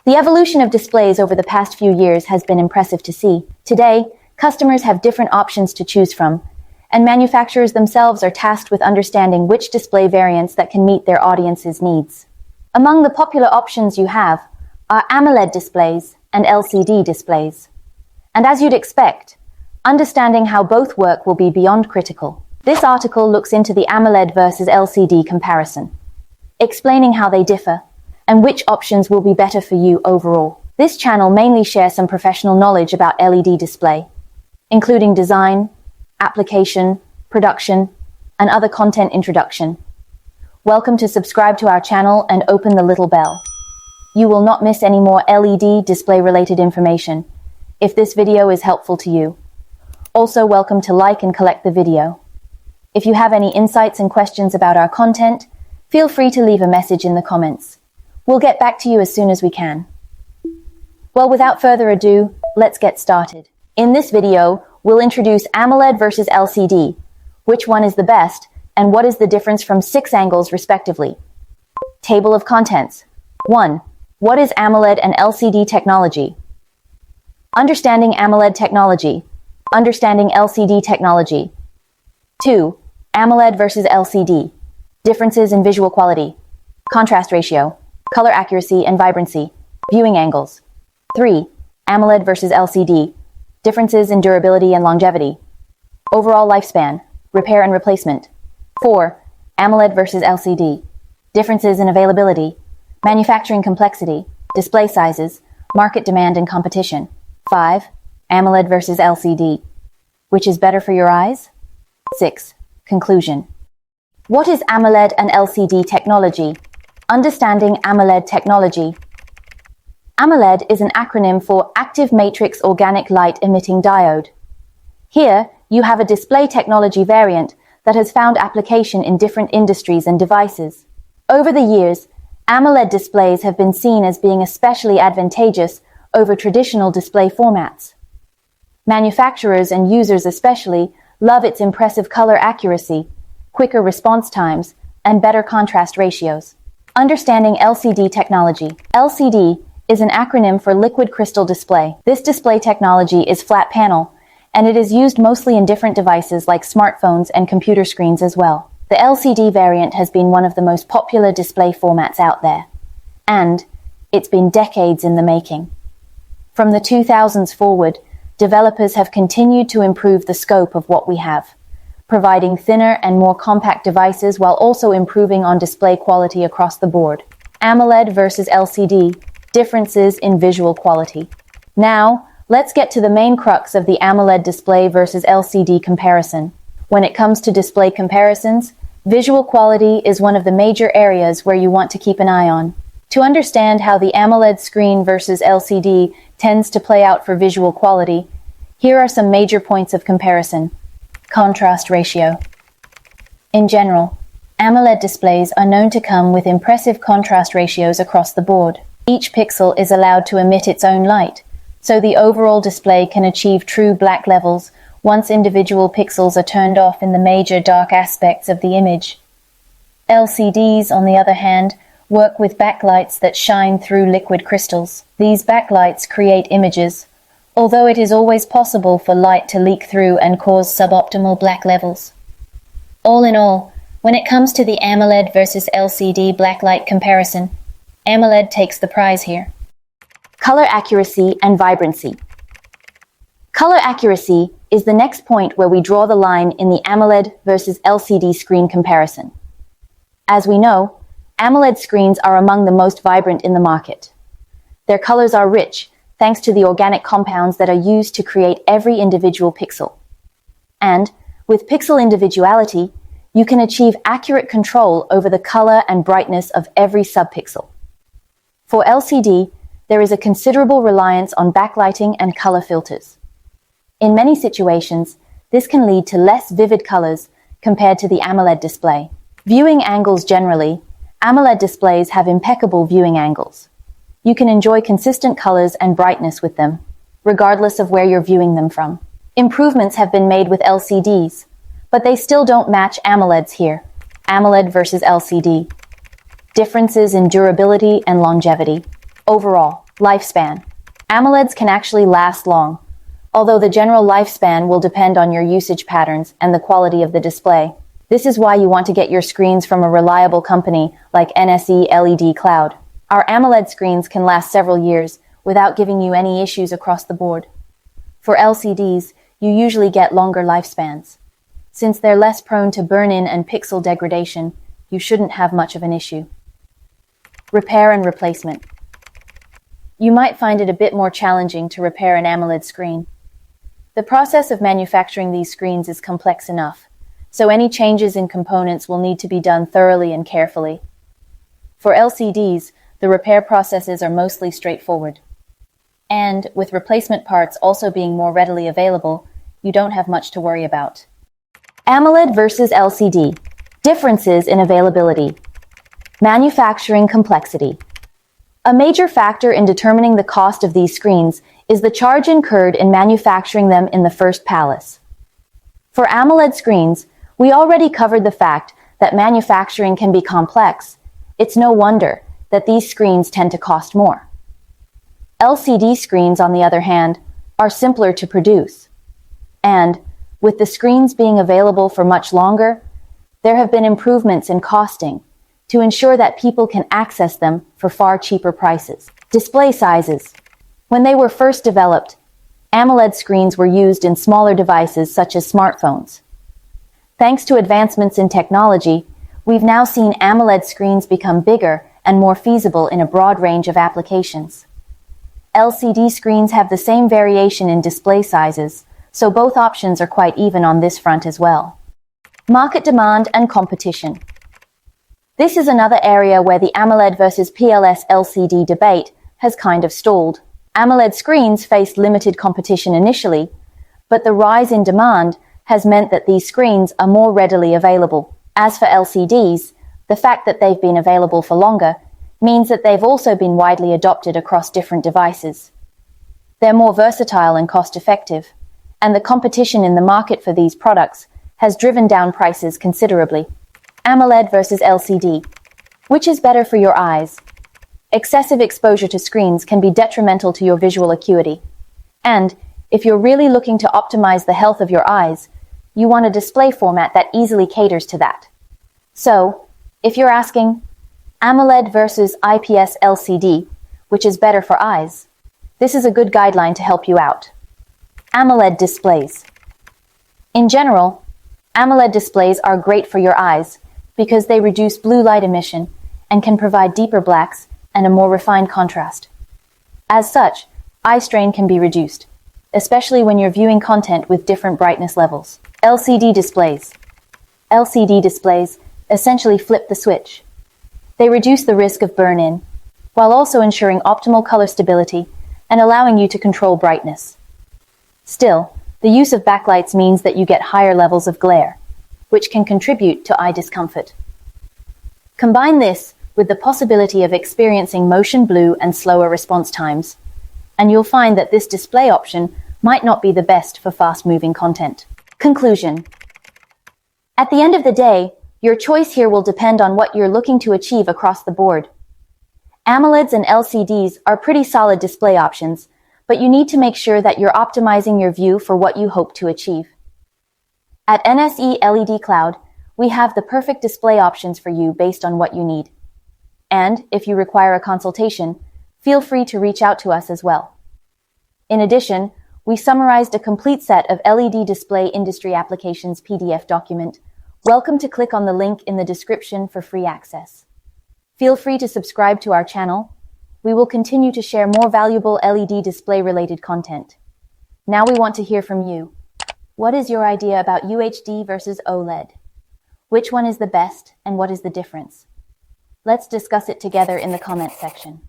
The evolution of displays over the past few years has been impressive to see. Today, customers have different options to choose from, and manufacturers themselves are tasked with understanding which display variants that can meet their audience's needs. Among the popular options you have are AMOLED displays and LCD displays. And as you'd expect, understanding how both work will be beyond critical. This article looks into the AMOLED versus LCD comparison, explaining how they differ and which options will be better for you overall. This channel mainly shares some professional knowledge about LED display, including design, application, production, and other content introduction. Welcome to subscribe to our channel and open the little bell. You will not miss any more LED display related information if this video is helpful to you. Also, welcome to like and collect the video. If you have any insights and questions about our content, feel free to leave a message in the comments. We'll get back to you as soon as we can. Well, without further ado, let's get started. In this video, we'll introduce AMOLED versus LCD, which one is the best, and what is the difference from 6 angles respectively. Table of contents. 1. What is AMOLED and LCD technology? Understanding AMOLED technology. Understanding LCD technology. 2. AMOLED versus LCD. Differences in visual quality, contrast ratio, color accuracy and vibrancy, viewing angles. 3. AMOLED versus LCD. Differences in durability and longevity, overall lifespan, repair and replacement. 4. AMOLED versus LCD. Differences in availability, manufacturing complexity, display sizes, market demand and competition. 5. AMOLED versus LCD. Which is better for your eyes? 6. Conclusion. What is AMOLED and LCD technology? Understanding AMOLED technology. AMOLED is an acronym for Active Matrix Organic Light Emitting Diode. Here, you have a display technology variant that has found application in different industries and devices. Over the years, AMOLED displays have been seen as being especially advantageous over traditional display formats. Manufacturers and users especially love its impressive color accuracy, quicker response times, and better contrast ratios. Understanding LCD technology. LCD is an acronym for liquid crystal display. This display technology is flat panel, and it is used mostly in different devices like smartphones and computer screens as well. The LCD variant has been one of the most popular display formats out there, and it's been decades in the making. From the 2000s forward, developers have continued to improve the scope of what we have, providing thinner and more compact devices while also improving on display quality across the board. AMOLED versus LCD. Differences in visual quality. Now, let's get to the main crux of the AMOLED display versus LCD comparison. When it comes to display comparisons, visual quality is one of the major areas where you want to keep an eye on. To understand how the AMOLED screen versus LCD tends to play out for visual quality, here are some major points of comparison. Contrast ratio. In general, AMOLED displays are known to come with impressive contrast ratios across the board. Each pixel is allowed to emit its own light, so the overall display can achieve true black levels once individual pixels are turned off in the major dark aspects of the image. LCDs, on the other hand, work with backlights that shine through liquid crystals. These backlights create images, although it is always possible for light to leak through and cause suboptimal black levels. All in all, when it comes to the AMOLED versus LCD blacklight comparison, AMOLED takes the prize here. Color accuracy and vibrancy. Color accuracy is the next point where we draw the line in the AMOLED versus LCD screen comparison. As we know, AMOLED screens are among the most vibrant in the market. Their colors are rich, thanks to the organic compounds that are used to create every individual pixel. And, with pixel individuality, you can achieve accurate control over the color and brightness of every subpixel. For LCD, there is a considerable reliance on backlighting and color filters. In many situations, this can lead to less vivid colors compared to the AMOLED display. Viewing angles generally, AMOLED displays have impeccable viewing angles. You can enjoy consistent colors and brightness with them, regardless of where you're viewing them from. Improvements have been made with LCDs, but they still don't match AMOLEDs here. AMOLED versus LCD. Differences in durability and longevity. Overall, Lifespan. AMOLEDs can actually last long, although the general lifespan will depend on your usage patterns and the quality of the display. This is why you want to get your screens from a reliable company like NSELED Cloud. Our AMOLED screens can last several years without giving you any issues across the board. For LCDs, you usually get longer lifespans. Since they're less prone to burn-in and pixel degradation, you shouldn't have much of an issue. Repair and replacement. You might find it a bit more challenging to repair an AMOLED screen. The process of manufacturing these screens is complex enough, so any changes in components will need to be done thoroughly and carefully. For LCDs, the repair processes are mostly straightforward. And, with replacement parts also being more readily available, you don't have much to worry about. AMOLED versus LCD. Differences in availability. Manufacturing complexity. A major factor in determining the cost of these screens is the charge incurred in manufacturing them in the first place. For AMOLED screens, we already covered the fact that manufacturing can be complex. It's no wonder that these screens tend to cost more. LCD screens, on the other hand, are simpler to produce. And, with the screens being available for much longer, there have been improvements in costing to ensure that people can access them for far cheaper prices. Display sizes. When they were first developed, AMOLED screens were used in smaller devices such as smartphones. Thanks to advancements in technology, we've now seen AMOLED screens become bigger and more feasible in a broad range of applications. LCD screens have the same variation in display sizes, so both options are quite even on this front as well. Market demand and competition. This is another area where the AMOLED versus PLS LCD debate has kind of stalled. AMOLED screens faced limited competition initially, but the rise in demand has meant that these screens are more readily available. As for LCDs, the fact that they've been available for longer means that they've also been widely adopted across different devices. They're more versatile and cost-effective, and the competition in the market for these products has driven down prices considerably. AMOLED versus LCD. Which is better for your eyes? Excessive exposure to screens can be detrimental to your visual acuity. And, if you're really looking to optimize the health of your eyes, you want a display format that easily caters to that. So, if you're asking, AMOLED versus IPS LCD, which is better for eyes, this is a good guideline to help you out. AMOLED displays. In general, AMOLED displays are great for your eyes because they reduce blue light emission and can provide deeper blacks and a more refined contrast. As such, eye strain can be reduced, especially when you're viewing content with different brightness levels. LCD displays. LCD displays essentially flip the switch. They reduce the risk of burn-in, while also ensuring optimal color stability and allowing you to control brightness. Still, the use of backlights means that you get higher levels of glare, which can contribute to eye discomfort. Combine this with the possibility of experiencing motion blue and slower response times, and you'll find that this display option might not be the best for fast-moving content. Conclusion. At the end of the day, your choice here will depend on what you're looking to achieve across the board. AMOLEDs and LCDs are pretty solid display options, but you need to make sure that you're optimizing your view for what you hope to achieve. At NSELED Cloud, we have the perfect display options for you based on what you need. And if you require a consultation, feel free to reach out to us as well. In addition, we summarized a complete set of LED display industry applications PDF document. Welcome to click on the link in the description for free access. Feel free to subscribe to our channel. We will continue to share more valuable LED display-related content. Now we want to hear from you. What is your idea about UHD versus OLED? Which one is the best and what is the difference? Let's discuss it together in the comment section.